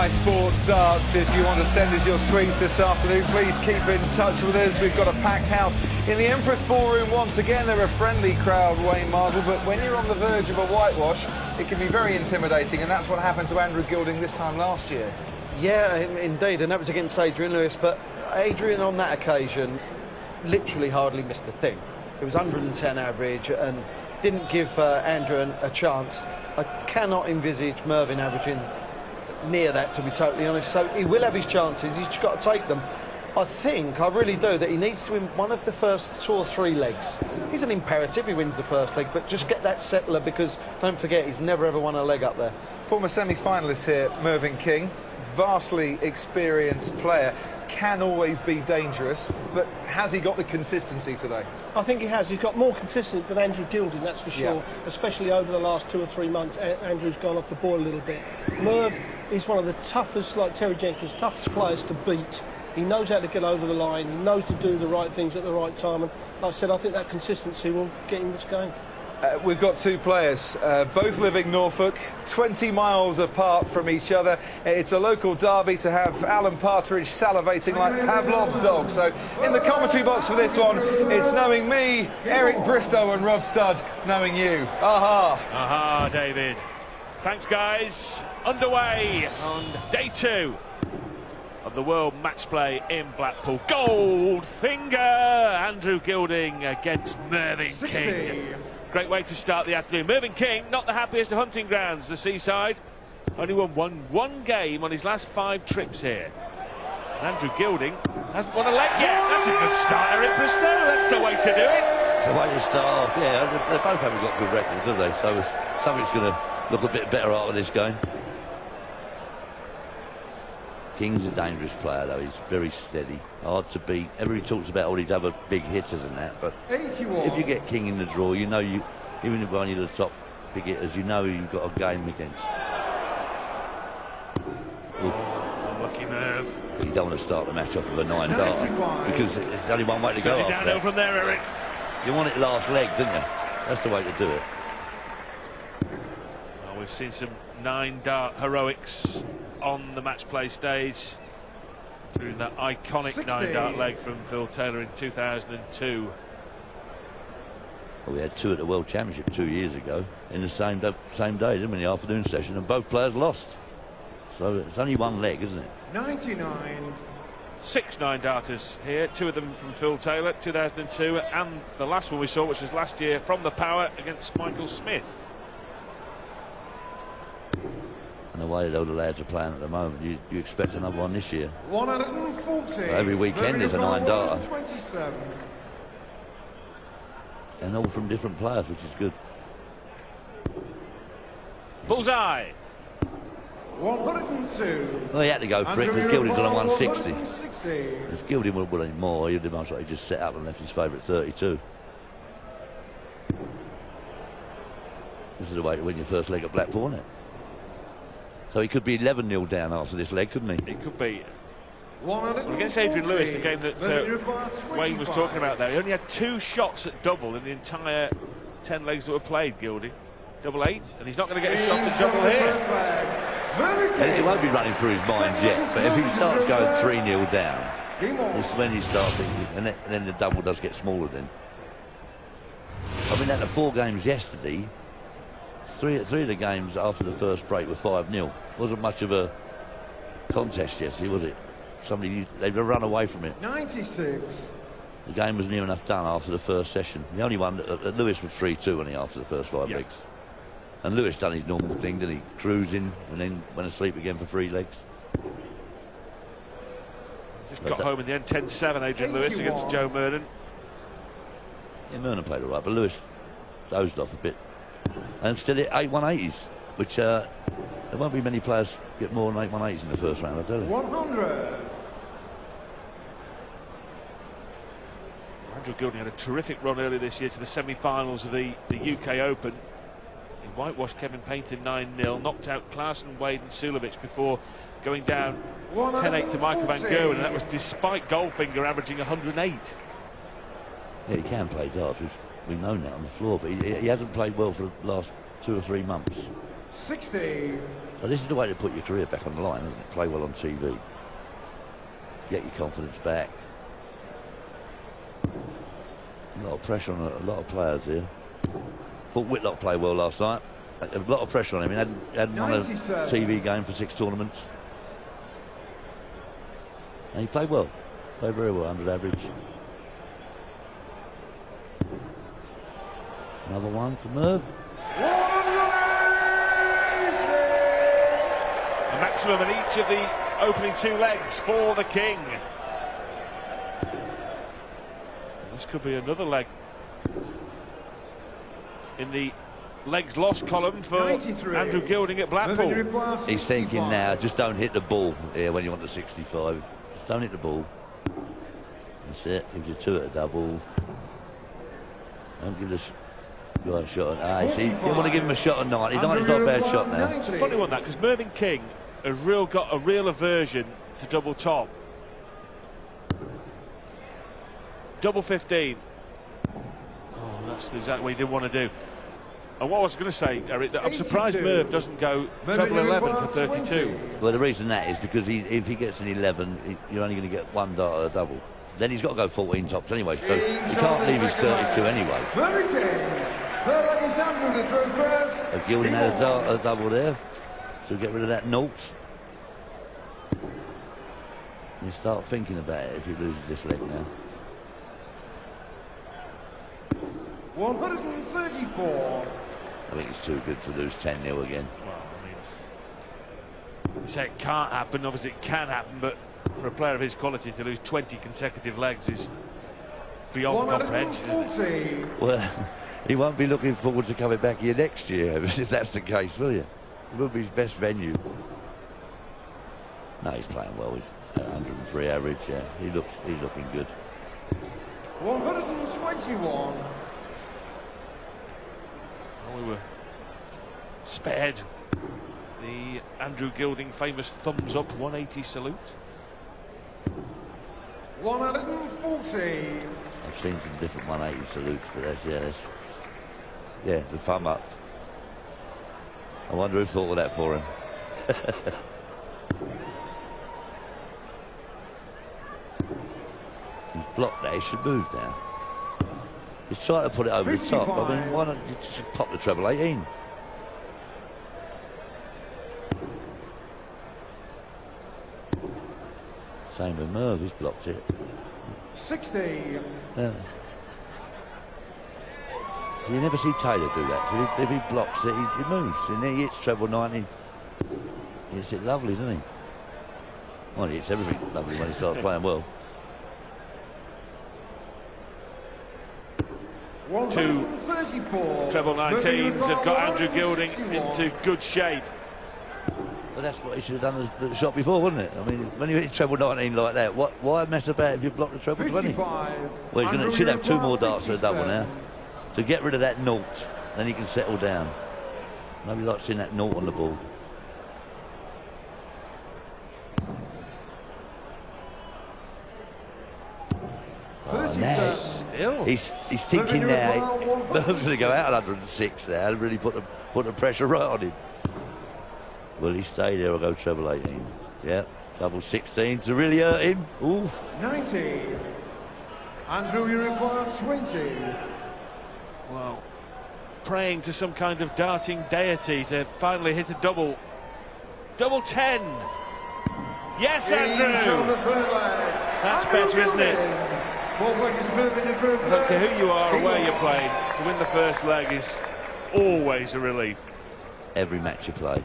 Sky Sports Darts. If you want to send us your tweets this afternoon, please keep in touch with us. We've got a packed house in the Empress Ballroom once again. They're a friendly crowd, Wayne Marshall, but when you're on the verge of a whitewash, it can be very intimidating, and that's what happened to Andrew Gilding this time last year. Yeah, indeed, and that was against Adrian Lewis, but Adrian on that occasion literally hardly missed a thing. It was 110 average and didn't give Andrew a chance. I cannot envisage Mervyn averaging near that, to be totally honest, so he will have his chances, he's just got to take them. I really do, that he needs to win one of the first 2 or 3 legs. It's an imperative he wins the first leg, but just get that settler, because don't forget, he's never ever won a leg up there. Former semi-finalist here, Mervyn King, vastly experienced player, can always be dangerous, but has he got the consistency today? I think he has. He's got more consistent than Andrew Gilding, that's for sure, yeah. Especially over the last 2 or 3 months. Andrew's gone off the boil a little bit. Merv is one of the toughest, like Terry Jenkins, toughest players to beat. He knows how to get over the line, he knows to do the right things at the right time, and like I said, I think that consistency will get him this game. We've got 2 players, both living Norfolk, 20 miles apart from each other. It's a local derby to have Alan Partridge salivating like Pavlov's dog. So in the commentary box for this one, it's knowing me, Eric Bristow, and Rod Studd knowing you. Aha! Aha, David. Thanks, guys. Underway on day 2 of the World Match Play in Blackpool. Goldfinger! Andrew Gilding against Mervyn King. Great way to start the afternoon. Mervyn King, not the happiest of hunting grounds, the seaside. Only won one game on his last 5 trips here. And Andrew Gilding hasn't won a leg yet. That's a good start, Eric Bristow. That's the way to do it. It's a way to start off, yeah. They both haven't got good records, have they? So something's going to look a bit better out of this game. King's a dangerous player, though. He's very steady, hard to beat. Everybody talks about all these other big hitters and that, but 81. If you get King in the draw, you know even if one of the top big hitters, you know you've got a game against. Unlucky Merv. You don't want to start the match off with a 9 dart because there's only one way to go. Downhill from there, Eric. You want it last leg, don't you? That's the way to do it. Well, we've seen some 9 dart heroics on the match play stage, including that iconic 9 dart leg from Phil Taylor in 2002. Well, we had 2 at the World Championship 2 years ago in the same day, didn't we, in the afternoon session, and both players lost. So it's only 1 leg, isn't it? 99. 6 9-darters here, 2 of them from Phil Taylor, 2002, and the last one we saw, which was last year from the Power against Michael Smith. And the way that all the lads are playing at the moment, you expect another one this year. 140. So every weekend there's a 9-darter. And all from different players, which is good. Bullseye. 102. Well, he had to go for it because Gilding's on a 160. If Gilding would have won any more, he'd have most likely just set up and left his favourite 32. This is the way to win your first leg at Blackpool, isn't it? So he could be 11-0 down after this leg, couldn't he? It could be. Well, against Adrian Lewis, the game that Wayne was talking about there, he only had 2 shots at double in the entire 10 legs that were played, Gilding. Double 8, and he's not going to get a shot at double here. It won't be running through his mind yet, but if he starts going 3-0 down, this is when you start thinking, and then the double does get smaller then. I mean, at the 4 games yesterday, three of the games after the first break were 5-0. Wasn't much of a contest yesterday, was it? They'd run away from it. 96. The game was near enough done after the first session. The only one that Lewis was 3-2 when he after the first 5 legs. And Lewis done his normal thing, didn't he? Cruising and then went asleep again for 3 legs. Just got home in the end, 10-7, Adrian Lewis against Joe Mernon. Yeah, Mernon played all right, but Lewis dozed off a bit. And still at 8 180s, which there won't be many players get more than 8 180s in the first round, I tell you. 100. Andrew Gilding had a terrific run earlier this year to the semi-finals of the UK Open. He whitewashed Kevin Payton 9-0, knocked out Klaasen, Wade and Sulovic before going down 10-8 to Michael van Gerwen, and that was despite Goldfinger averaging 108. Yeah, he can play darts, we've known that on the floor, but he hasn't played well for the last 2 or 3 months. 60. So this is the way to put your career back on the line, isn't it? Play well on TV. Get your confidence back. A lot of pressure on a lot of players here. Thought Whitlock played well last night. A lot of pressure on him. He hadn't won a TV game for 6 tournaments. And he played well. Played very well, 100 average. Another one for Merv. A maximum in each of the opening 2 legs for the King. This could be another leg in the legs lost column for Andrew Gilding at Blackpool. He's thinking now, just don't hit the ball here when you want the 65. Just don't hit the ball. That's it. Gives you 2 at a double. Don't give this guy a shot. See, you want to give him a shot at 90. 90's not a bad shot now. It's a funny one, that, because Mervyn King has got a real aversion to double top. Double 15. Oh, that's exactly what he didn't want to do. And what I was going to say, Eric, that I'm surprised Merv doesn't go treble 11 for 32. Well, the reason that is because if he gets an 11, you're only going to get 1 dart at a double. Then he's got to go 14 tops anyway, so you can't leave his 32 anyway. Gilding had a dart at a double there, so get rid of that naught. You start thinking about it if he loses this leg now. 134. I think it's too good to lose 10-0 again. Well, I mean, you say it can't happen, obviously it can happen, but for a player of his quality to lose 20 consecutive legs is beyond comprehension, isn't it? Well, he won't be looking forward to coming back here next year, if that's the case, will you? It will be his best venue. No, he's playing well. He's at 103 average, yeah. He's looking good. 121. We were spared the Andrew Gilding famous thumbs up 180 salute. 140. I've seen some different 180 salutes, but that's the thumb up. I wonder who thought of that for him. He's blocked there. He should move now. He's trying to put it over 55. The top. I mean, why not you just pop the treble 18? Same with Merv, he's blocked it. 60. Yeah. So you never see Taylor do that. So if he blocks it, he moves. And then he hits treble 90. He hits it lovely, doesn't he? Well, he hits everything lovely when he starts playing well. 2 treble 19s have got Andrew Gilding into good shape. Well, that's what he should have done as the shot before, wasn't it? I mean, when you hit treble 19 like that, why mess about if you block the treble 20? Well, he should have 2 more darts at a double now. So get rid of that naught, then he can settle down. Nobody likes seeing that naught on the ball. Still, he's thinking now. Merv's going to go out at 106 there and really put the pressure right on him. Will he stay there or go treble 18? Yeah, double 16 to really hurt him. Ooh. 90. Andrew, you require 20. Well, praying to some kind of darting deity to finally hit a double. Double 10. Yes, Andrew. That's better, isn't it? I don't care who you are or where you're playing, to win the first leg is always a relief. Every match you play,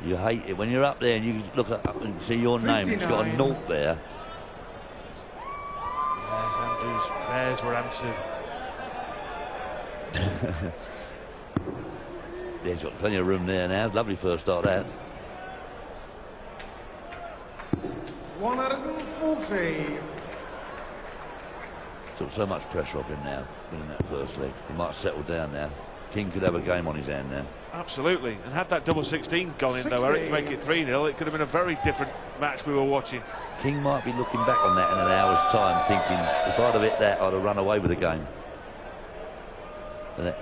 you hate it when you're up there and you look up and see your name. It's got a naught there. Yes, Andrew's prayers were answered. Yeah, he's got plenty of room there now. Lovely first start there. 140. Took so much pressure off him now, winning that first leg. He might settle down now. King could have a game on his hand now. Absolutely, and had that double 16 gone in though, Eric, to make it 3-0, it could have been a very different match we were watching. King might be looking back on that in an hour's time, thinking, if I'd have hit that, I'd have run away with the game. And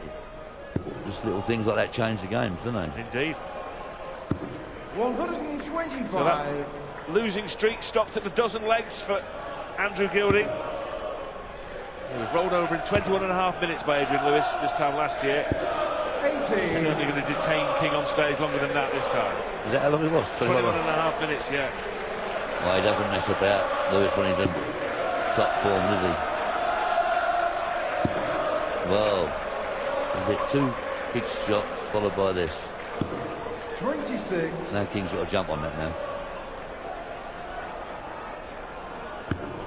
just little things like that change the games, don't they? Indeed. 125. So that losing streak stopped at a dozen legs for Andrew Gilding. He was rolled over in 21.5 minutes by Adrian Lewis this time last year. 80. Certainly going to detain King on stage longer than that this time. Is that how long it was? 21.5 minutes, yeah. Well, he doesn't mess about, Lewis, when he's in top form, does he? Well, is it 2 big shots followed by this? 26. Now King's got to jump on that now.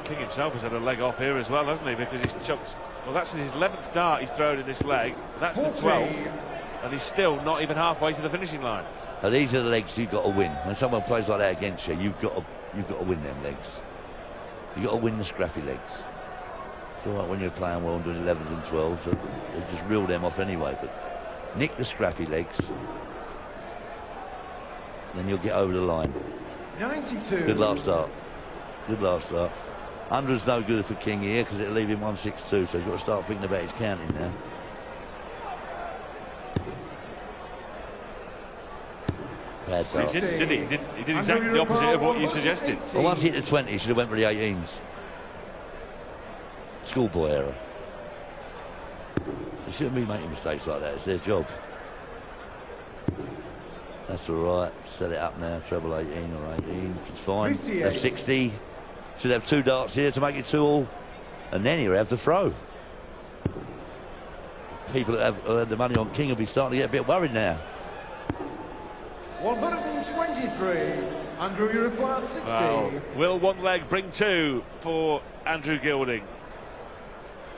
King himself has had a leg off here as well, hasn't he? Because he's chucked. Well, that's his 11th dart he's thrown in this leg. That's 40. the 12th, and he's still not even halfway to the finishing line. Now these are the legs you've got to win. When someone plays like that against you, you've got to win them legs. You've got to win the scrappy legs. It's all right when you're playing well and doing 11s and 12s, so you just reel them off anyway. But nick the scrappy legs, then you'll get over the line. 92. Good last start. Good last start. 100's no good for King here because it'll leave him 162, so he's got to start thinking about his counting now. Bad start. He did exactly the opposite of what you suggested. Well, once he hit the 20, he should have went for the 18s. Schoolboy error. They shouldn't be making mistakes like that. It's their job. That's all right. Set it up now. Treble 18 or 18. It's fine. 58. That's 60. Should have 2 darts here to make it 2 all. And then he'll have the throw. People that have earned the money on King will be starting to get a bit worried now. 123. Andrew, you require 60. Wow. Will one leg bring 2 for Andrew Gilding?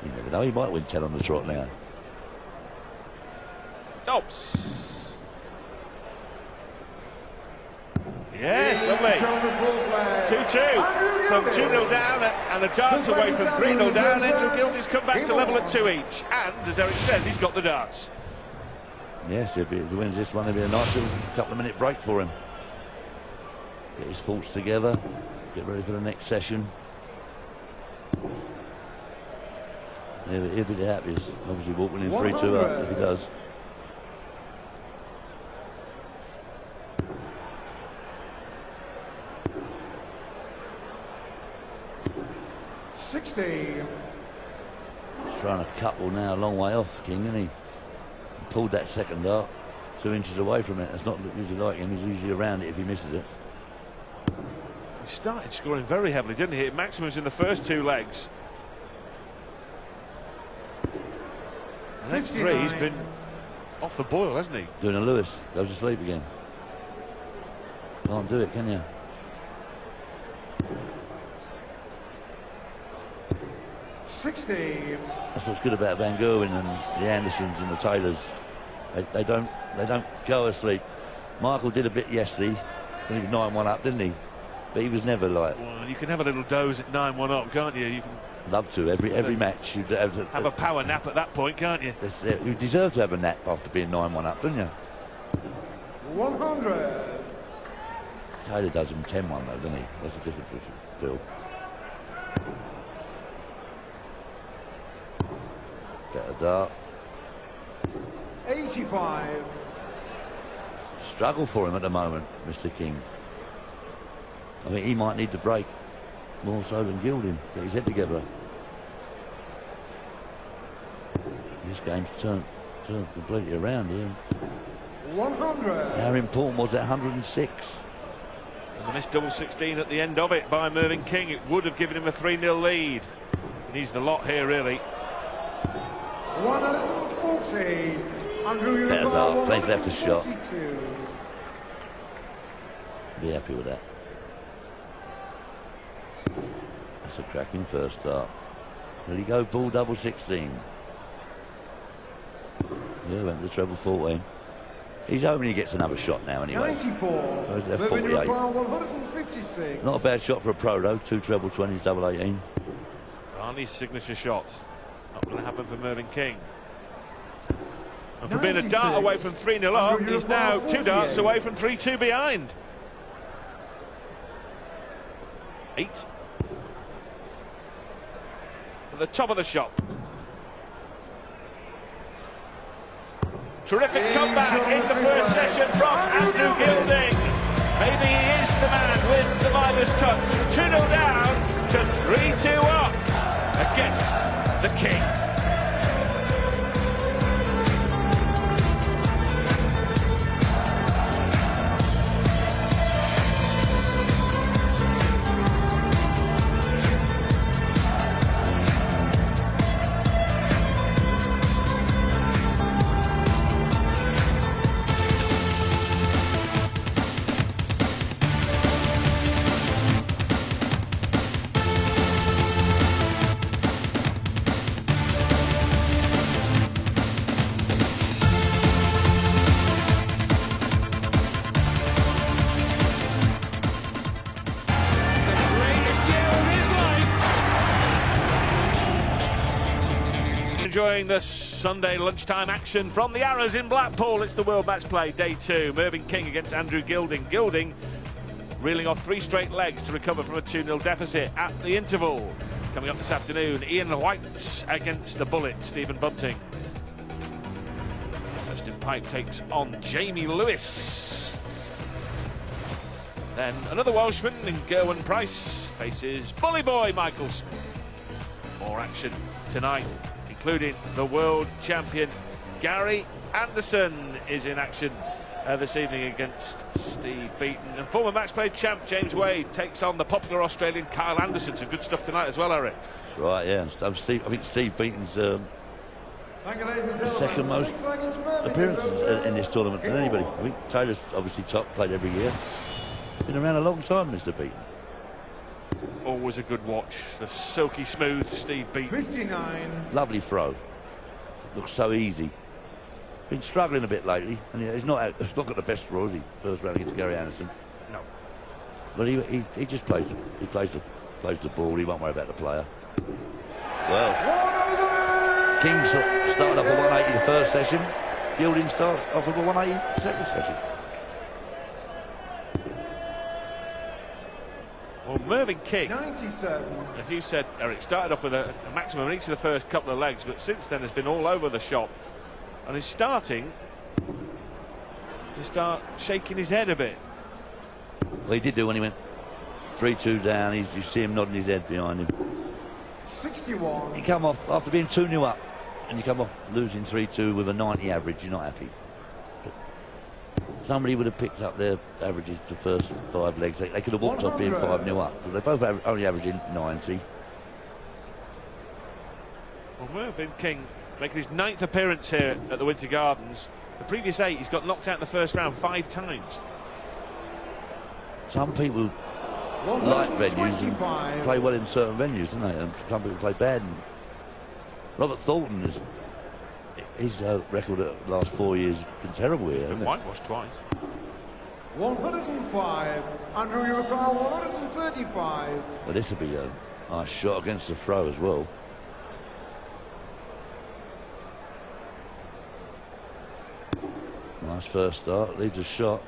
You never know. He might win 10 on the trot now. Oops. Yes, lovely. 2-2 from 2-0 down and a dart away from 3-0 down. Andrew Gilding's come back to level at 2 each, and as Eric says, he's got the darts. Yes, if he wins this one, it'll be a nice little couple of minute break for him. Get his thoughts together, get ready for the next session. He'll be the happiest, obviously walking in 3-2 up if he does. $60. He's throwing a couple now, a long way off, King, isn't he? He pulled that second dart 2 inches away from it. That's not usually like him. He's usually around it if he misses it. He started scoring very heavily, didn't he? Hit maximums in the first 2 legs. The next 3, he's been off the boil, hasn't he? Doing a Lewis, goes to sleep again. Can't do it, can you? $60. That's what's good about Van Gerwen and the Andersons and the Taylors. They don't go asleep. Michael did a bit yesterday when he was 9-1 up, didn't he? But he was never like. Well, you can have a little doze at 9-1 up, can't you? You can love to every match. You'd have a power nap at that point, can't you? You deserve to have a nap after being 9-1 up, don't you? 100. Taylor does him 10-1 though, doesn't he? That's a different Phil. Better dart. 85. Struggle for him at the moment, Mr. King. I think he might need the break more so than Gilding. Get his head together. This game's turned completely around here. 100. How important was that 106? And the missed double 16 at the end of it by Mervyn King. It would have given him a 3-0 lead. He needs the lot here, really. 140. Better dart. Plays left a shot. Be happy with that. That's a cracking first start. Will he go ball double 16? Yeah, went to the treble 14. He's hoping he gets another shot now anyway. 94. 48. 156. Not a bad shot for a pro though. 2 treble 20s, double 18. Barney's signature shot. Not going to happen for Mervyn King. And for being a dart away from 3-0 up, he's now 2 darts away from 3-2 behind. 8. At the top of the shop. Terrific comeback in the first session from Andrew Gilding. Maybe he is the man with the Midas touch. 2-0 down to 3-2 up against the King. Enjoying the Sunday lunchtime action from the Arrows in Blackpool. It's the World Match Play Day 2. Mervyn King against Andrew Gilding. Gilding reeling off 3 straight legs to recover from a 2-0 deficit at the interval. Coming up this afternoon, Ian White against the Bullet, Stephen Bunting. Justin Pipe takes on Jamie Lewis. Then another Welshman in Gerwyn Price faces Bully Boy Michaels. More action tonight, including the world champion Gary Anderson is in action this evening against Steve Beaton. And former Match Play champ James Wade takes on the popular Australian Kyle Anderson. Some good stuff tonight as well, Eric. That's right, yeah. I think Steve Beaton's the second most appearances in this tournament than anybody. I think Taylor's obviously top, played every year. Been around a long time, Mr. Beaton. Always a good watch. The silky smooth Steve Beaton. 59. Lovely throw. Looks so easy. Been struggling a bit lately, and he's not got the best throw, has he? First round against Gary Anderson. No. But he just plays it. He plays the ball. He won't worry about the player. Well, King started off at 180 the first session. Gilding starts off at 180 the second session. Well, Mervyn King, 97. as you said, Eric, started off with a maximum in each of the first couple of legs, but since then has been all over the shop and is starting to start shaking his head a bit. Well, he did do when he went 3-2 down. You see him nodding his head behind him. 61. You come off after being 2-0 up, and you come off losing 3-2 with a 90 average. You're not happy. But somebody would have picked up their averages the first 5 legs. They could have walked off being 5-0 up. So they both only averaging 90. Well, Mervyn King making his 9th appearance here at the Winter Gardens. The previous 8, he's got knocked out in the first round 5 times. Some people like venues and play well in certain venues, don't they? And some people play bad. And Robert Thornton is. His record at the last 4 years has been terrible here, hasn't it? Whitewashed twice. 105. Andrew, you require 135. Well, this will be a nice shot against the throw as well. Nice first start, leaves a shot.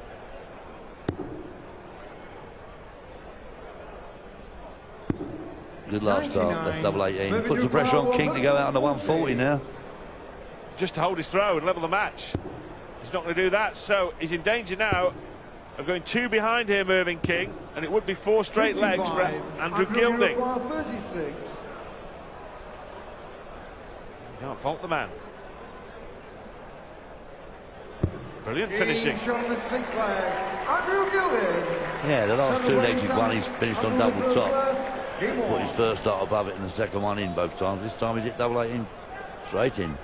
Good last start, that's double 18. Puts the pressure on King to go out on the 140 now. Just to hold his throw and level the match. He's not going to do that, so he's in danger now of going 2 behind here, Mervyn King, and it would be 4 straight legs for Andrew Gilding. 36. Can't fault the man. Brilliant finishing. Shot on the 6th leg. Andrew Gilding. Yeah, the last 2 legs he's won, he's finished on double top. Put his first start above it and the second one in both times. This time he's hit double 18 straight in.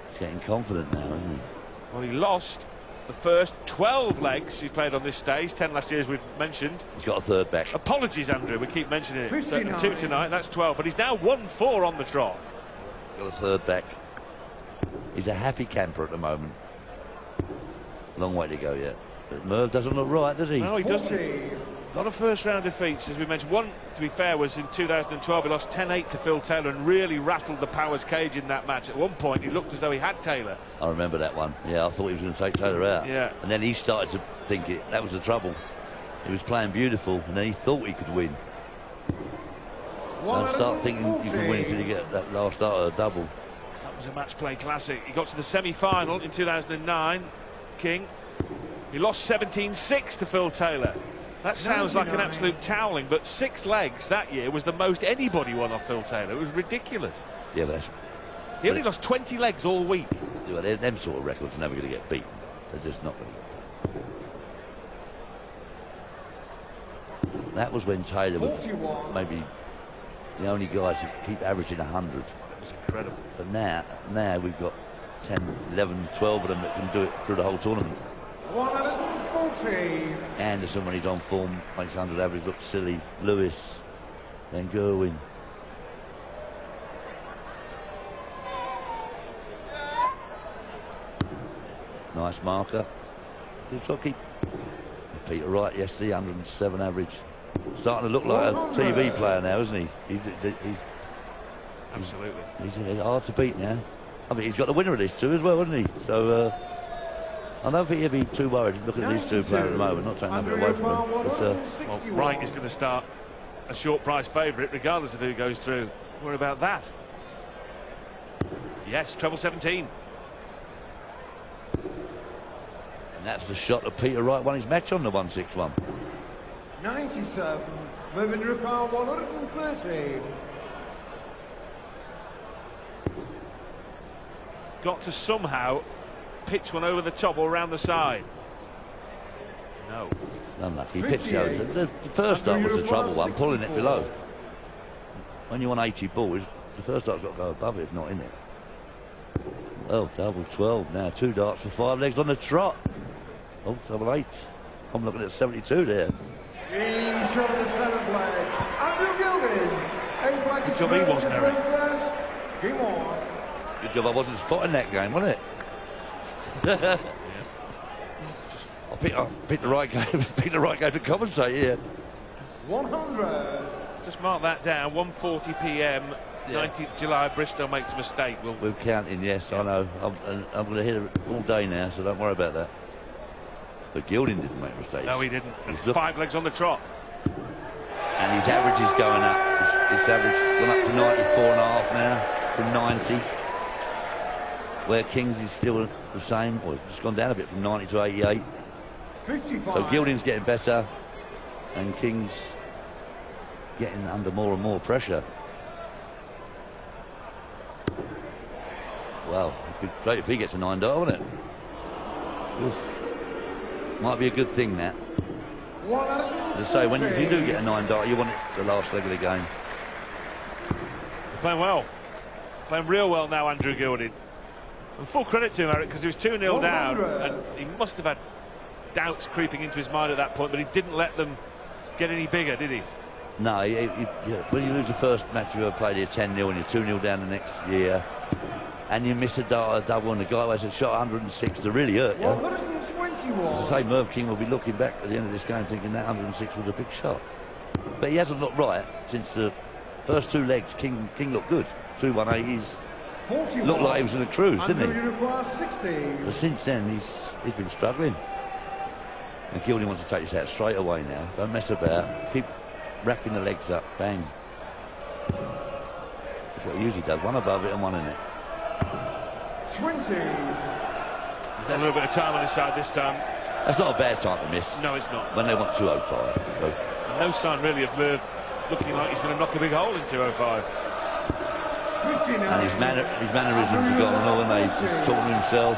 He's getting confident now, isn't he? Well, he lost the first 12 legs he played on this stage, 10 last year as we've mentioned. He's got a third back. Apologies, Andrew, we keep mentioning it. 59. 2 tonight, that's 12, but he's now 1-4 on the trot. Got a third back. He's a happy camper at the moment. Long way to go yet. But Merv doesn't look right, does he? No, he doesn't. A lot of first round defeats, as we mentioned. One, to be fair, was in 2012. He lost 10-8 to Phil Taylor and really rattled the Powers cage in that match. At one point, he looked as though he had Taylor. I remember that one. Yeah, I thought he was going to take Taylor out. Yeah. And then he started to think that was the trouble. He was playing beautiful, and then he thought he could win. Don't start thinking you can win until you get that last start of a double. That was a match play classic. He got to the semi-final in 2009, King. He lost 17-6 to Phil Taylor. That sounds like an absolute toweling, but 6 legs that year was the most anybody won off Phil Taylor. It was ridiculous. Yeah, that's... He only lost 20 legs all week. Yeah, them sort of records are never going to get beaten. They're just not going to get beaten. That was when Taylor was maybe the only guy to keep averaging 100. It's incredible. But now we've got 10, 11, 12 of them that can do it through the whole tournament. 140. Anderson, when he's on form, makes 100 average look silly. Lewis, then Gerwin. Nice marker. Good try to keep Peter Wright yesterday, 107 average. Starting to look like a TV player now, isn't he? He's absolutely. He's hard to beat now. I mean, he's got the winner of this too as well, hasn't he? So I don't think he'll be too worried looking at these two players at the moment. Not taking nothing away from him. But, well, Wright is going to start a short price favourite regardless of who goes through. What about that? Yes, treble 17. And that's the shot that Peter Wright won his match on, the 161. 97. Moving to require 113. Got to somehow pitch one over the top or around the side. No. Unlucky. He pitched over. The first start was the trouble one, pulling it below. When you want 80 balls, the first start's got to go above it, if not in it. Oh, double 12 now. 2 darts for 5 legs on the trot. Oh, double 8. I'm looking at 72 there. In shot of the 7th leg. Andrew Gilding. Good job he wasn't, Eric. Game on. Good job I wasn't spotting that game, wasn't it? Yeah. I picked the right game. Picked the right game to commentate here. 100. Just mark that down. 1:40 p.m. 19th July. Bristol makes a mistake. We're counting. Yes, I know. I'm going to hit it all day now, so don't worry about that. But Gilding didn't make mistakes. No, he didn't. It's 5 legs on the trot. And his average is going up. His average gone up to 94.5 now from 90. Where King's is still the same, or it's just gone down a bit from 90 to 88. 55. So Gilding's getting better, and King's getting under more and more pressure. Well, it'd be great if he gets a 9 dart, wouldn't it? Oof. Might be a good thing, that. As I say, if you do get a 9 dart, you want it the last leg of the game. They're playing well. Playing real well now, Andrew Gilding. And full credit to him, Eric, because he was 2-0 down, and he must have had doubts creeping into his mind at that point, but he didn't let them get any bigger, did he? No, when you lose the first match you ever played here 10-0 and you're 2-0 down the next year, and you miss a dart, a double, and the guy who has a shot 106 to really hurt you. 121. As I say, Merv King will be looking back at the end of this game thinking that 106 was a big shot. But he hasn't looked right since the first 2 legs. King looked good. 2 180s. Looked like he was in a cruise, didn't he? But since then, he's been struggling. And Gilding wants to take this out straight away now. Don't mess about. Keep racking the legs up. Bang. That's what he usually does. 1 above it and 1 in it. 20. He's got a little bit of time on his side this time. That's not a bad time to miss. No, it's not. When they want 205. So. No sign really of Merv looking like he's going to knock a big hole in 205. 59. And his mannerisms are gone and all, and he's just talking to himself.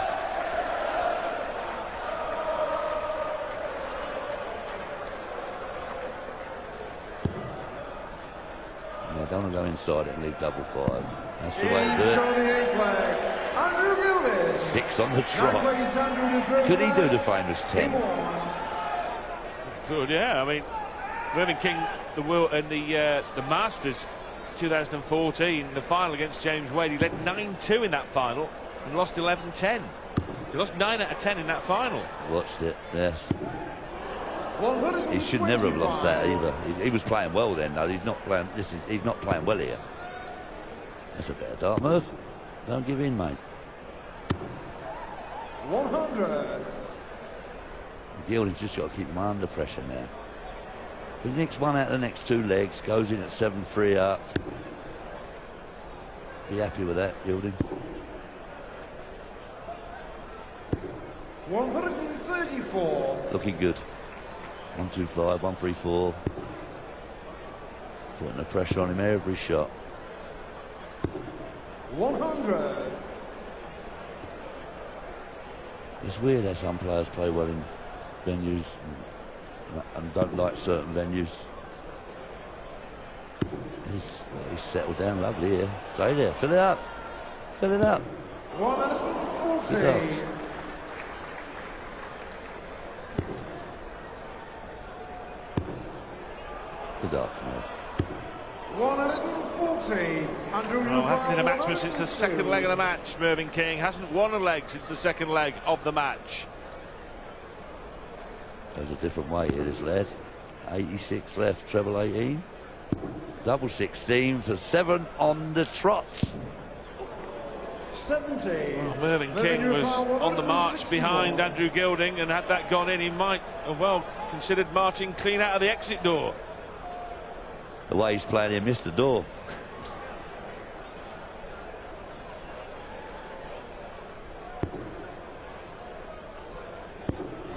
I don't want to go inside it and leave double 5. That's the way to do it. 6 on the trot. Could he do the famous 10? Good, yeah. I mean, Mervyn King, the Masters 2014, the final against James Wade, he led 9-2 in that final and lost 11-10. So he lost 9 out of 10 in that final. Watched it, yes. He should never have lost that either. He was playing well then. No, he's not playing. He's not playing well here. That's a better dart, Merv. Don't give in, mate. 100. Gilding's just got to keep him under pressure now. He nicks 1 out of the next 2 legs, goes in at 7-3 up. Be happy with that, Gilding. 134. Looking good. 125, 134. Putting the pressure on him every shot. 100. It's weird how some players play well in venues and don't like certain venues. He's settled down lovely here. Stay there, fill it up. Fill it up. 140. Good afternoon. 140. Well, hasn't been a matchman since the second leg of the match. Mervyn King hasn't won a leg since the second leg of the match. There's a different way here, this lad. 86 left, treble 18. Double 16 for 7 on the trot. 70. Well, Mervyn King was on the march behind Andrew Gilding, and had that gone in, he might have well considered marching clean out of the exit door. The way he's playing, he missed the door.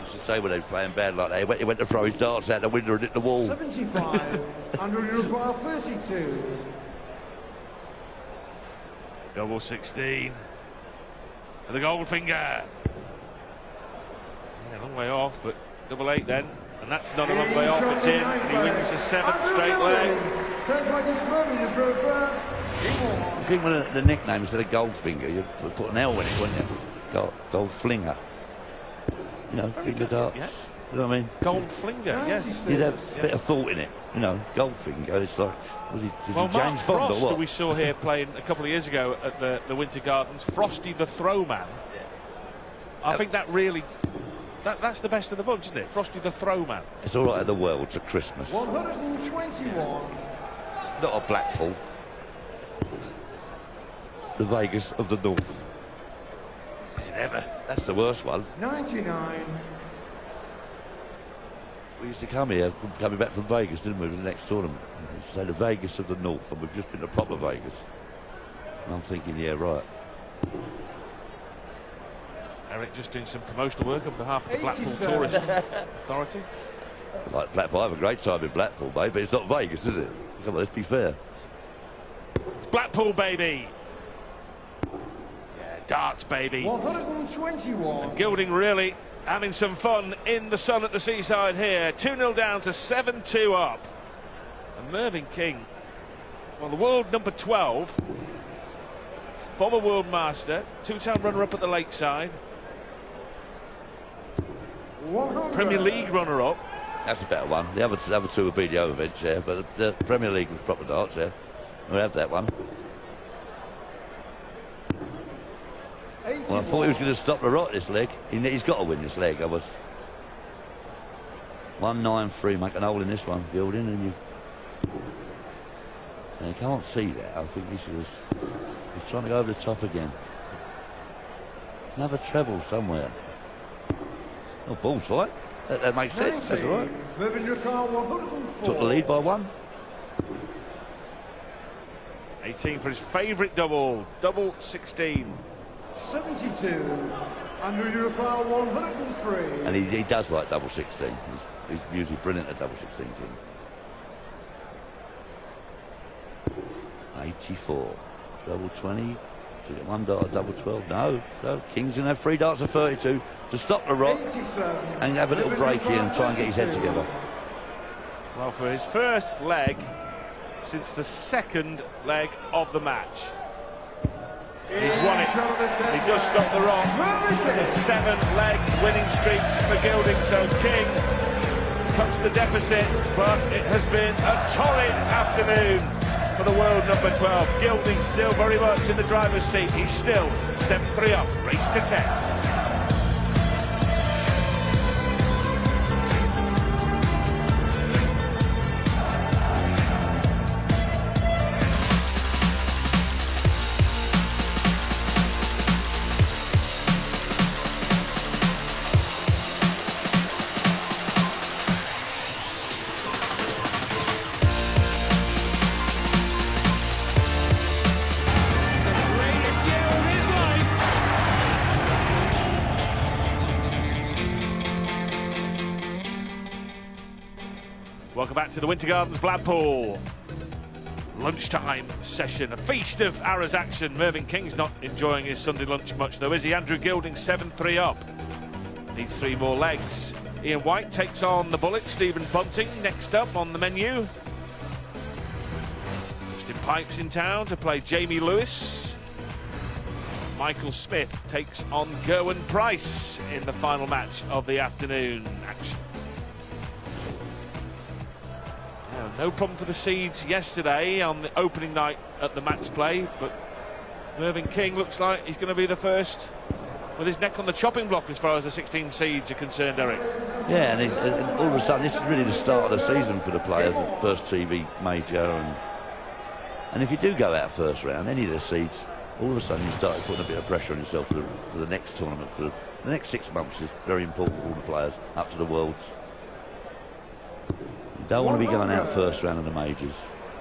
Used to say when they were playing bad like that, he went to throw his darts out the window and hit the wall. 75. Andrew, you require 32. Double 16. And the Goldfinger. Yeah, a long way off, but double 8 then. And that's not a long way off, it's in. And he wins the 7th straight leg. I think when the nickname instead of Goldfinger, you'd put an L in it, wouldn't you? Goldflinger. You know, finger darts. Yeah. You know what I mean? Goldfinger, yes. You'd have a bit of thought in it. You know, Goldfinger. It's like, was he Well, James Mark Bond or Frost, what? who we saw here playing a couple of years ago at the Winter Gardens, Frosty the Throwman. I think that really, that's the best of the bunch, isn't it? Frosty the Throwman. It's all right in the world to Christmas. 121. Not a Blackpool. The Vegas of the North. Is it ever? That's the worst one. 99. We used to come here, coming back from Vegas, didn't we? It was the next tournament. We used to say the Vegas of the North, and we've just been to proper Vegas. And I'm thinking, yeah, right. Eric just doing some promotional work on behalf of the Blackpool 87. Tourist Authority. Like Blackpool, I have a great time in Blackpool, mate, but it's not Vegas, is it? Come on, let's be fair. It's Blackpool, baby. Yeah, darts, baby. 121. And Gilding really having some fun in the sun at the seaside here. 2-0 down to 7-2 up. And Mervyn King, well, the world number 12, former world master, 2-time runner-up at the Lakeside, 100. Premier League runner-up. That's a better one. The other two would be the overbench, yeah, but the Premier League was proper darts, yeah. We'll have that one. 81. Well, I thought he was going to stop the rot this leg. He's got to win this leg. I was 193, make an hole in this one, Gilding, and you can't see that. I think he's trying to go over the top again. Another treble somewhere. Oh, balls fight. That makes sense. That's all right. Mervyn King, 104. Took the lead by 1. 18 for his favourite double, double 16. 72. Andrew, you require 103. And he does like double 16. He's usually brilliant at double 16. King. 84. Double 20. To get 1 dart at double 12. No. So King's going to have 3 darts at 32 to stop the rot 87. and have a little break here and try and get his head together. Well, for his first leg since the second leg of the match, he's won it. He does stop the rot. The 7-leg winning streak for Gilding. So King cuts the deficit, but it has been a torrid afternoon for the world number 12. Gilding still very much in the driver's seat. He's still 7-3 up, race to 10. Welcome back to the Winter Gardens, Blackpool. Lunchtime session, a feast of arrows action. Mervyn King's not enjoying his Sunday lunch much though, is he? Andrew Gilding 7-3 up. Needs 3 more legs. Ian White takes on the Bullet. Stephen Bunting next up on the menu. Justin Pipes in town to play Jamie Lewis. Michael Smith takes on Gerwyn Price in the final match of the afternoon action. No problem for the seeds yesterday on the opening night at the match play, but Mervyn King looks like he's going to be the first with his neck on the chopping block as far as the 16 seeds are concerned, Eric. Yeah, and all of a sudden this is really the start of the season for the players, the first TV major, and if you do go out first round, any of the seeds, all of a sudden you start putting a bit of pressure on yourself for the next tournament. For the next 6 months is very important for all the players up to the Worlds. You don't want to be going out first round of the majors.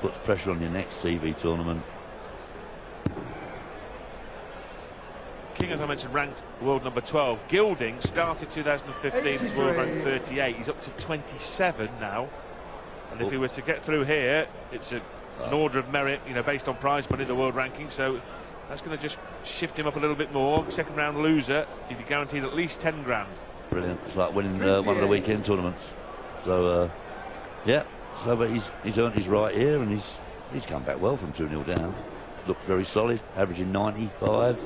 Puts pressure on your next TV tournament. King, as I mentioned, ranked world number 12. Gilding started 2015 as world rank 38. He's up to 27 now. And if he were to get through here, it's an order of merit, you know, based on prize money, the world ranking. So that's going to just shift him up a little bit more. Second round loser, he'd be guaranteed at least 10 grand. Brilliant. It's like winning one of the weekend tournaments. So, yeah. So, but he's earned his right here, and he's come back well from 2-0 down. Looked very solid, averaging 95.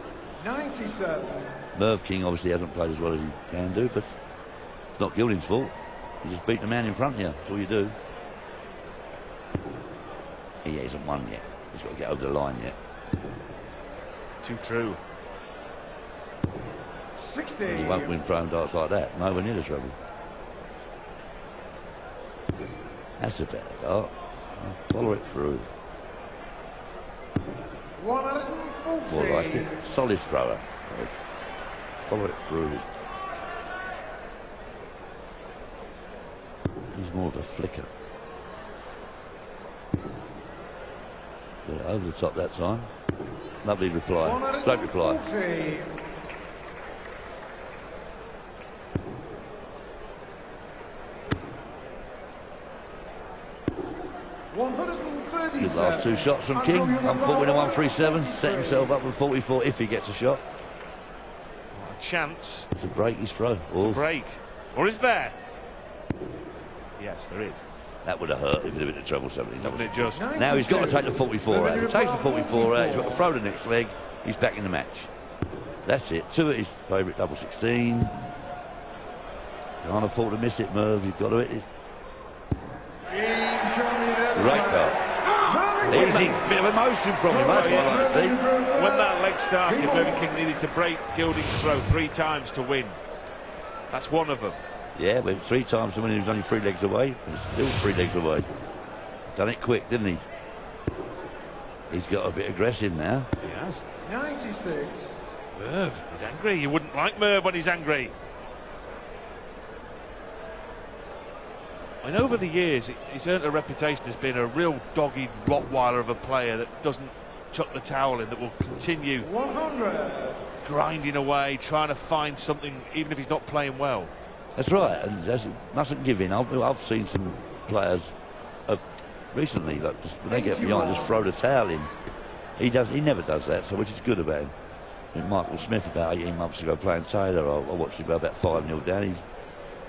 97. Merv King obviously hasn't played as well as he can do, but it's not Gilding's fault. You just beat the man in front of you. That's all you do. He hasn't won yet. He's got to get over the line yet. Too true. 60. He won't win throwing darts like that. Nowhere near the trouble. That's a better dart. Follow it through. 140. More like it. Solid thrower. Follow it through. He's more of a flicker. Over the top that time. Lovely reply. Great reply. 137. Good last 2 shots from King. Unput winner 137. Set himself up with 44 if he gets a shot. A chance To break his throw. to break. Or is there? Yes, there is. That would have hurt if he'd have been in trouble. Somebody. Doesn't it just? Now he's got to take the 44 out. He takes the 44 out. He's got to throw the next leg. He's back in the match. That's it. 2 at his favourite double 16. Can't afford to miss it, Merv. You've got to hit it. Great goal. Easy. Bit of emotion from him. That's what I like to see. When that leg started, Mervyn King needed to break Gilding's throw 3 times to win. That's one of them. Yeah, but 3 times when he was only 3 legs away. He's still 3 legs away. Done it quick, didn't he? He's got a bit aggressive now. He has. 96. Merv, he's angry. You wouldn't like Merv when he's angry. And over the years, he's earned a reputation as being a real dogged Rottweiler of a player that doesn't chuck the towel in, that will continue 100. grinding away, trying to find something, even if he's not playing well. That's right, and mustn't give in. I've seen some players recently, like just, when they get behind, just throw the towel in. He never does that, so which is good about him. I mean, Michael Smith about 18 months ago playing Taylor, I watched him go about 5-0 down.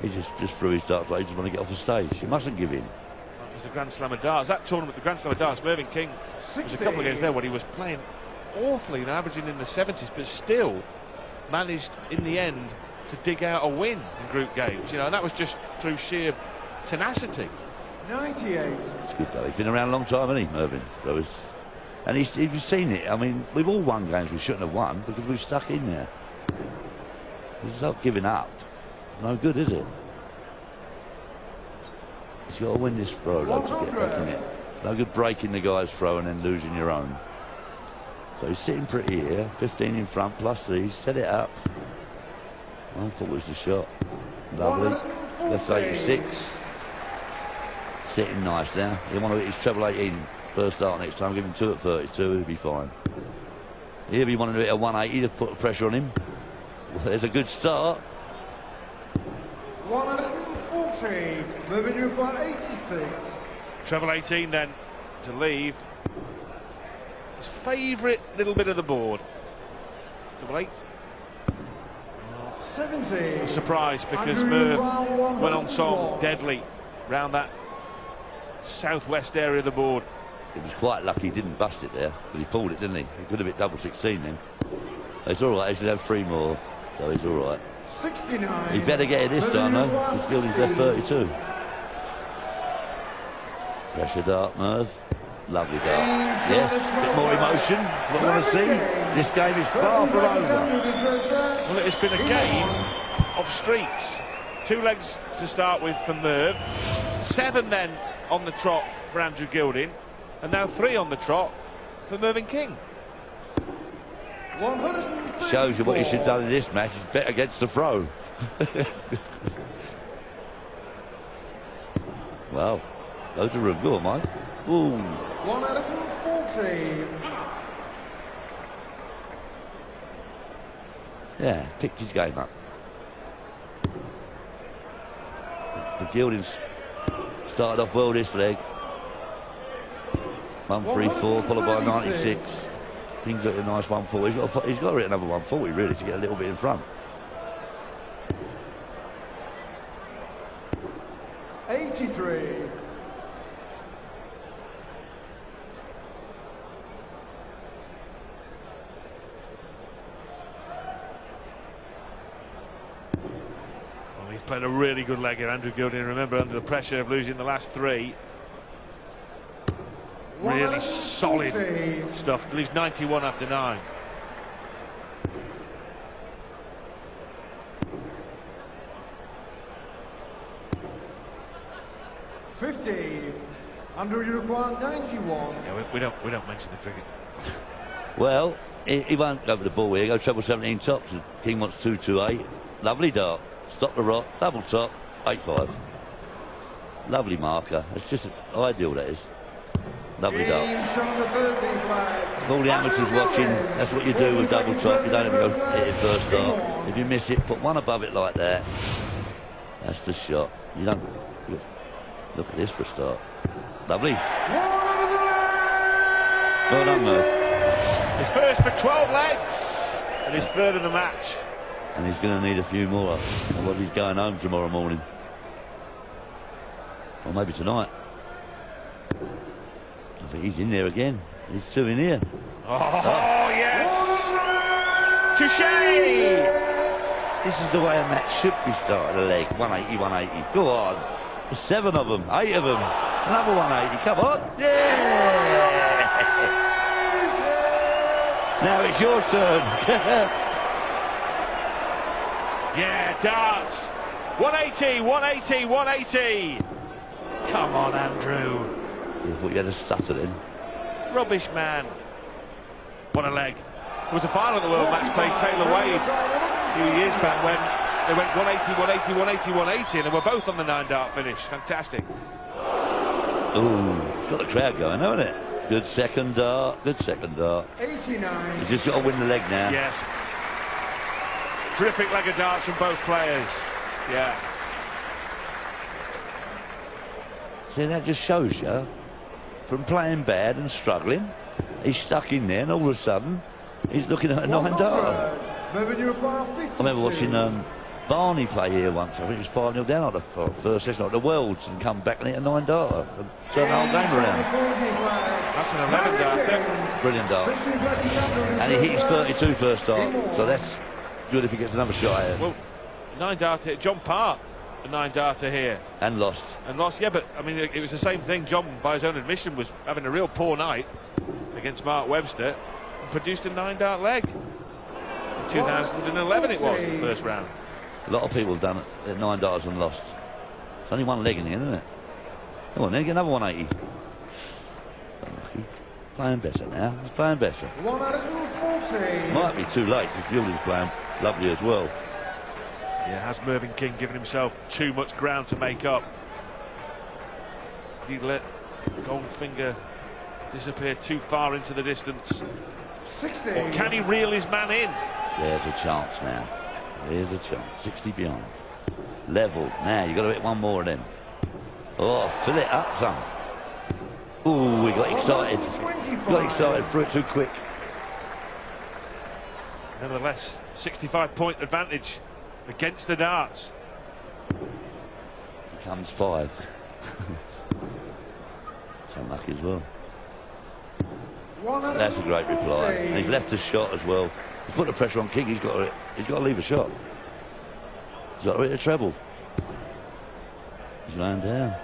He just threw his darts like he just want to get off the stage. He mustn't give in. That was the Grand Slam of Darts. That tournament, the Grand Slam of Darts, Mervyn King, there was a couple of games there when he was playing awfully and averaging in the 70s, but still managed in the end to dig out a win in group games, you know, and that was just through sheer tenacity. 98. It's good though. He's been around a long time, hasn't he, Mervyn? So and you've seen it. I mean, we've all won games we shouldn't have won because we've stuck in there. It's not giving up. It's no good, is it? He's got to win this throw to get back in it. It's no good breaking the guy's throw and then losing your own. So he's sitting pretty here. 15 in front plus these. Set it up. I thought it was the shot. Lovely. Left 86. Sitting nice now. He'll want to hit his treble 18 first start next time. Give him 2 at 32. He'll be fine. He'll be wanting to hit a 180 to put pressure on him. Well, there's a good start. 140. 40. Moving you for 86. Treble 18 then to leave. His favourite little bit of the board. Double 8. 70. A surprise because Merv went on song deadly round that southwest area of the board. It was quite lucky he didn't bust it there, but he pulled it, didn't he? He could have hit double 16 then. It's all right, he should have 3 more, so he's all right. 69. He better get it this time though, because Gilding's left 32. Pressure dart, Merv. Lovely dart. Yes, a bit more emotion. What I want to see. This game is far from over. Well, it's been a game of streaks. 2 legs to start with for Merv. 7 then on the trot for Andrew Gilding. And now 3 on the trot for Mervyn King. Shows you what you should have done in this match. Is bet against the throw. Well, go to room. Go on, Mike. Ooh. 140. Yeah, picked his game up. The Gilding's started off well this leg. 134 followed by 96. King's got a nice 140. He's got to hit another 140 really to get a little bit in front. 83. Well, he's played a really good leg here, Andrew Gilding. Remember, under the pressure of losing the last 3. Really solid stuff. Leaves 91 after 9. Andrew, you require 91. Yeah, we don't mention the cricket. Well, he won't go for the ball here. Go treble 17 tops. King wants 228. Lovely dart. Stop the rock. Double top. 8-5. Lovely marker. It's just ideal, that is. Lovely dart. All the amateurs watching, that's what you do with double top. You don't ever go hit it first dart. If you miss it, put one above it like that. That's the shot. You don't. Look at this for a start. Lovely. Well done, Merv. His first for 12 legs and his 3rd of the match. And he's going to need a few more. Otherwise he's going home tomorrow morning. Or maybe tonight. I think he's in there again. He's 2 in here. Oh, yes! Touché! This is the way a match should be started. A leg. 180, 180. Go on. There's 7 of them. 8 of them. Another 180. Come on. Yeah! Now it's your turn. Yeah, darts. 180, 180, 180. Come on, Andrew. I thought you had a stutter then. Rubbish, man. What a leg. There was a final at the World Matchplay, Taylor Wade, a few years back when they went 180, 180, 180, 180, and they were both on the 9-dart finish. Fantastic. Ooh, it's got the crowd going, hasn't it? Good second dart. Good second dart. 89. He's just got to win the leg now. Yes. Terrific leg of darts from both players. Yeah. See, that just shows you, from playing bad and struggling, he's stuck in there, and all of a sudden, he's looking at a 9-dart. I remember watching Barney play here once. I think it was 5-0 down at the first session at the Worlds, and come back and hit a 9-dart and turn the whole game around. That's an 11-darter. Brilliant dart. And he hit his 32 first dart, so that's good if he gets another shot at it. Well, 9-darter, John Park, a 9-darter here. And lost. And lost, yeah, but I mean, it was the same thing. John, by his own admission, was having a real poor night against Mark Webster and produced a 9-dart leg. In 2011 it was, the first round. A lot of people have done it at 9 darts and lost. It's only one leg in the end, isn't it? Come on, then get another 180. Unlucky. Playing better now. He's playing better. 140. Might be too late because Gilding's playing lovely as well. Yeah, has Mervyn King given himself too much ground to make up? Did he let Goldfinger disappear too far into the distance? 60. Or can he reel his man in? There's a chance now. There's a chance. 60 behind. Level. Now you've got to hit one more of them. Oh, fill it up some. Ooh, we got excited. Got excited for it too quick. Nevertheless, 65-point advantage against the darts. Becomes 5. It's unlucky as well. That's a great reply. And he's left a shot as well. He's put the pressure on King. He's got to leave a shot. He's got to hit a treble. He's laying down.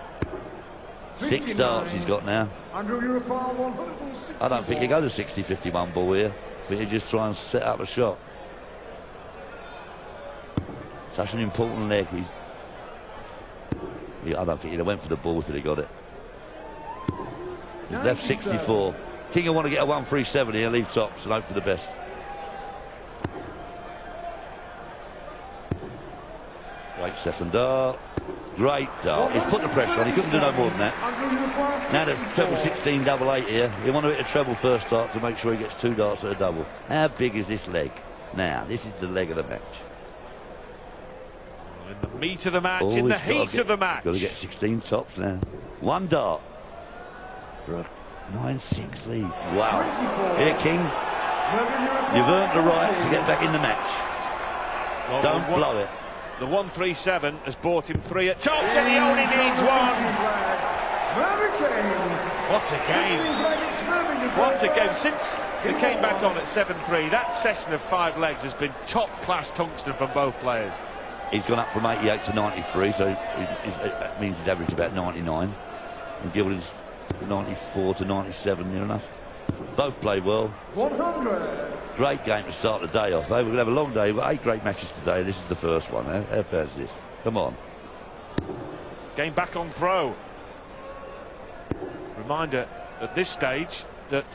6 darts he's got now. I don't think you go to 60-51 ball here. I think you just try and set up a shot. Such an important leg. I don't think he'd have went for the ball till he got it. He's left 64. King will want to get a 1-3-7 here, leave tops and hope for the best. Great second dart. Great dart. He's put the pressure on. He couldn't do no more than that. Now the treble 16 double 8 here. He'll want to hit a treble first dart to make sure he gets 2 darts at a double. How big is this leg? Now, this is the leg of the match. In the meat of the match, in the heat of the match. Got to get 16 tops now. 1 dart for a 9-6 lead. Wow. Here, King. You've earned the right to get back in the match. Well, don't blow it. The 1-3-7 has bought him 3 at tops, and he only needs 1. What a game. What a game. Since they came back on at 7-3, that session of 5 legs has been top-class tungsten from both players. He's gone up from 88 to 93, so that means he's averaged about 99. And Gilding's 94 to 97, near enough. Both played well. 100. Great game to start the day off, though. We're going to have a long day. We've got 8 great matches today. This is the first one. How bad is this? Come on. Game back on throw. Reminder at this stage that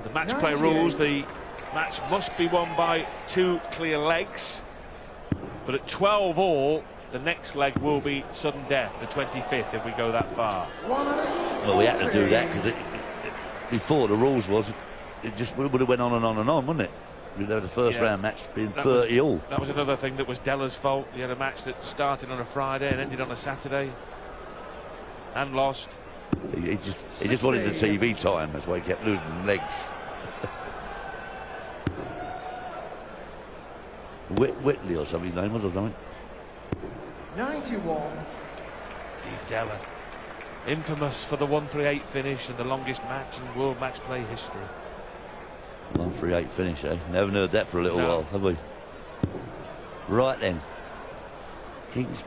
the match play rules, the match must be won by 2 clear legs. But at 12 all, the next leg will be sudden death, the 25th, if we go that far. Well, we had to do that because before the rules was, it just would have went on and on and on, wouldn't it? We'd have the first round match being 30 all. That was another thing that was Della's fault. He had a match that started on a Friday and ended on a Saturday and lost. He just wanted the TV time. That's why he kept losing legs. Whitley or something his name was, or something. 91. Steve Della, infamous for the 1-3-8 finish and the longest match in world match play history. 1-3-8 finish, eh? Never heard that for a little while, have we? Right then. King's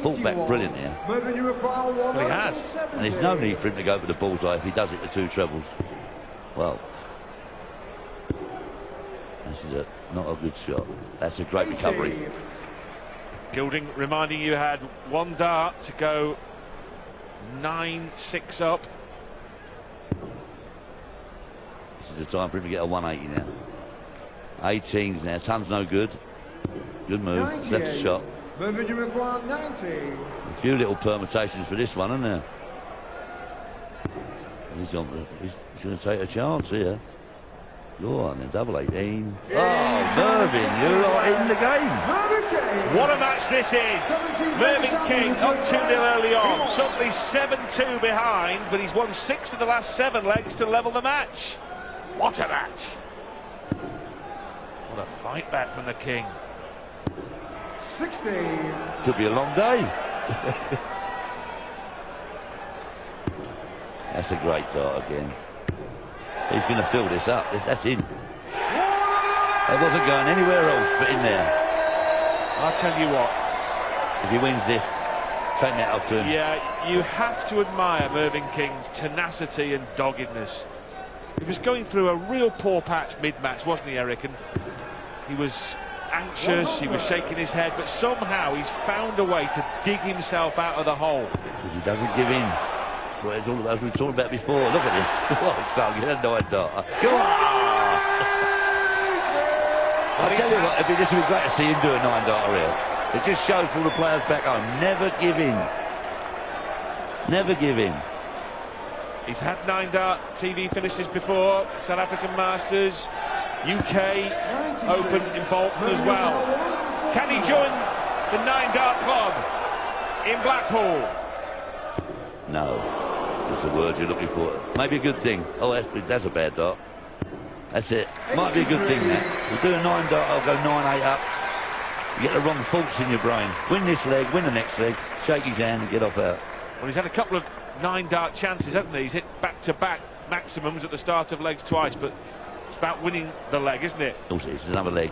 pulled back brilliant here. Well, he has. And there's no need for him to go for the bullseye if he does it to 2 trebles. Well, this is not a good shot. That's a great recovery. Gilding reminding you had 1 dart to go 9-6 up. This is the time for him to get a 180 now. 18s now. Ton's no good. Good move. Left a shot. A few little permutations for this one, isn't there? He's going to take a chance here. Go on then, double 18. Oh, Mervyn, you are in the game. What a match this is. Mervyn King up 2-0 early on. Suddenly 7-2 behind, but he's won 6 of the last 7 legs to level the match. What a match. What a fight back from the King. 60. Could be a long day. That's a great dart again. He's going to fill this up. That's in. It wasn't going anywhere else but in there. I'll tell you what. If he wins this, take that off to him. Yeah, you have to admire Mervyn King's tenacity and doggedness. He was going through a real poor patch mid-match, wasn't he, Eric? And he was anxious, he was shaking his head, but somehow he's found a way to dig himself out of the hole. Because he doesn't give in. That's what it's all about, as we talked about before. Look at him. Still on song. He had a 9 dart. Go on! I'll tell you what, this would be great to see him do a 9 dart here. It just shows for all the players back home. Never give in. Never give in. He's had 9 dart TV finishes before. South African Masters, UK Open in Bolton as well. Can he join the 9-dart club in Blackpool? No, that's the word you're looking for. Maybe a good thing. Oh, that's a bad dart. That's it. Might be a good thing, that. We'll do a 9-dart, I'll go 9-8 up. You get the wrong thoughts in your brain. Win this leg, win the next leg, shake his hand and get off out. Well, he's had a couple of 9-dart chances, hasn't he? He's hit back-to-back maximums at the start of legs twice, but it's about winning the leg, isn't it? Also, it's another leg.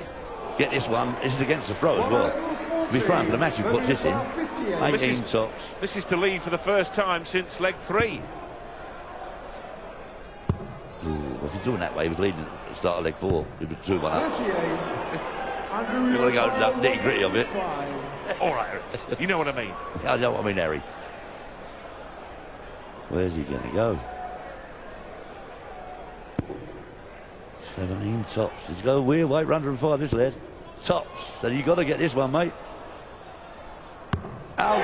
Get this one. This is against the throw as well. He'll be throwing for the match. He puts this in. 18 tops. This is to lead for the first time since leg 3. Ooh, if he's doing that way, he was leading at the start of leg 4. He was 2-1 up. You've got to go nitty-gritty of it. All right, you know what I mean. I know what I mean, Harry. Where's he going to go? 17 tops. He's going weird weight, 105 this lead. Tops. So you've got to get this one, mate. Out.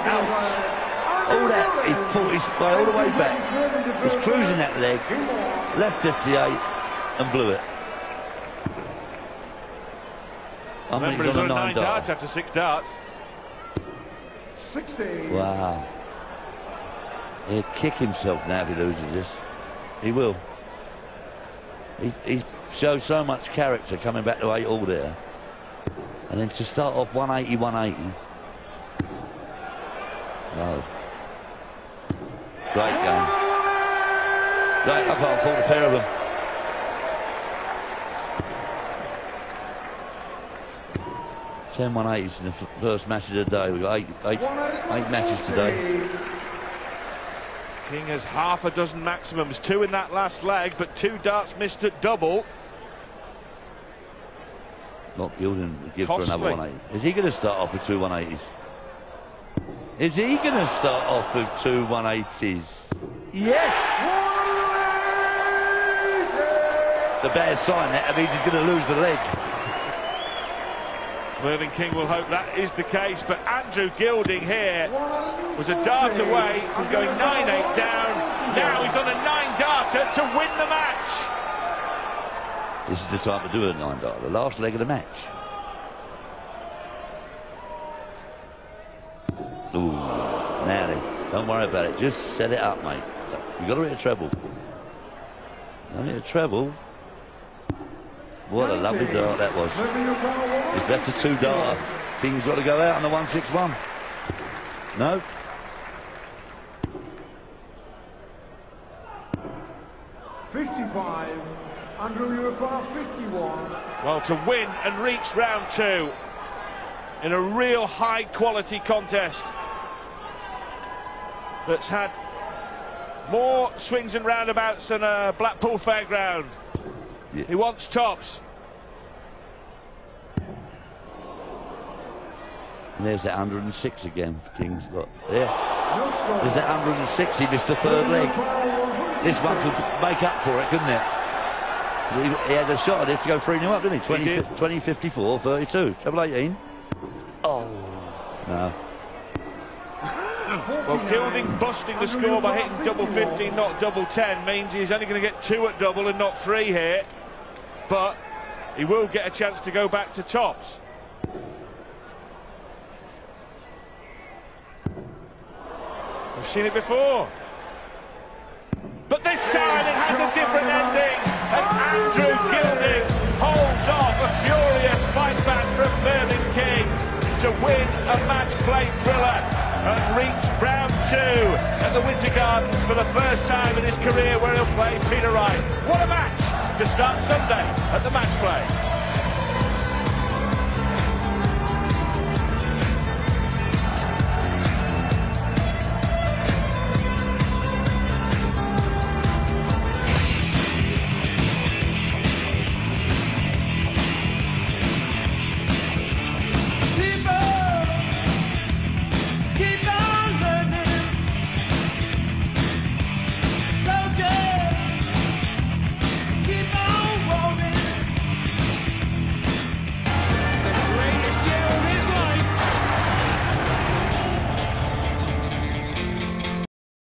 Out. All that. He pulled his way all the way back. He's cruising that leg. Left 58 and blew it. Remember, he's on 9 darts after 6 darts. 60. Wow. He'll kick himself now if he loses this. He will. He shows so much character coming back to 8 all there. And then to start off 180, 180. No. Great game. Great, I can't fault the pair of them. Ten 180s in the first match of the day. We've got eight matches today. King has half a dozen maximums, 2 in that last leg, but 2 darts missed at double. Not Gilding to give Costly. for another 180. Is he going to start off with 2 180s? Is he going to start off with 2 180s? Yes! It's a bad sign. That means he's going to lose the leg. Mervyn King will hope that is the case, but Andrew Gilding here was a dart away from going 9-8 down. Now he's on a 9-darter to win the match. This is the time to do a 9-darter, the last leg of the match. Ooh, now then, don't worry about it, just set it up, mate. You've got to hit a treble. Don't hit a treble. What a lovely dart that was. He's left a 2-darter. King's got to go out on the 161. No. $55. Andrew, you require 51. Well, to win and reach round 2 in a real high-quality contest that's had more swings and roundabouts than a Blackpool fairground. Yeah. He wants tops. And there's that 106 again for King's. Look, there. There's that 106. He missed the 3rd leg. This one could make up for it, couldn't it? He had a shot at it to go 3-0 up, didn't he? 20, 54, 32. Treble 18. Oh. No. Well, Gilding busting the score by hitting double 15, not double 10, means he's only going to get 2 at double and not 3 here. But he will get a chance to go back to tops. We've seen it before. But this time it has a different ending, and Andrew Gilding holds off a furious fight back from Mervyn King to win a match play thriller and reach round 2 at the Winter Gardens for the first time in his career, where he'll play Peter Wright. What a match to start Sunday at the match.